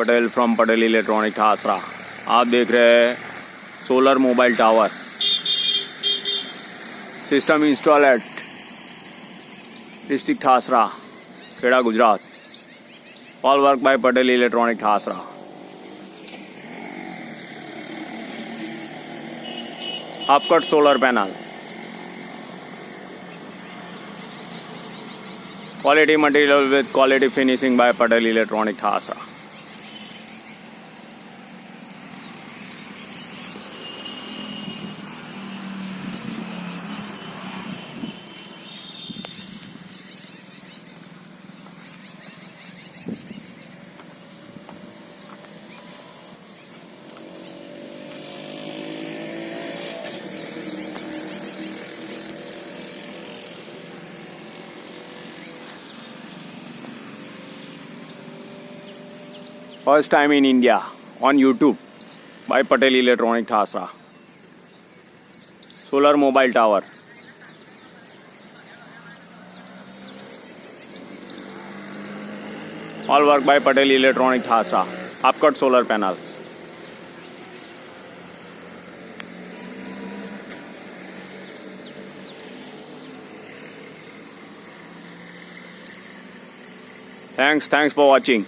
Patel from Patel electronic THASRA। आप देख रहे हैं solar mobile tower system install at district THASRA, Kheda, Gujarat. All work by Patel electronic THASRA। Half cut solar panel, quality material with quality finishing by Patel Electronic THASRA। First time in India on YouTube by Patel Electronic THASRA. Solar mobile tower. All work by Patel Electronic THASRA. Half cut solar panels. Thanks for watching.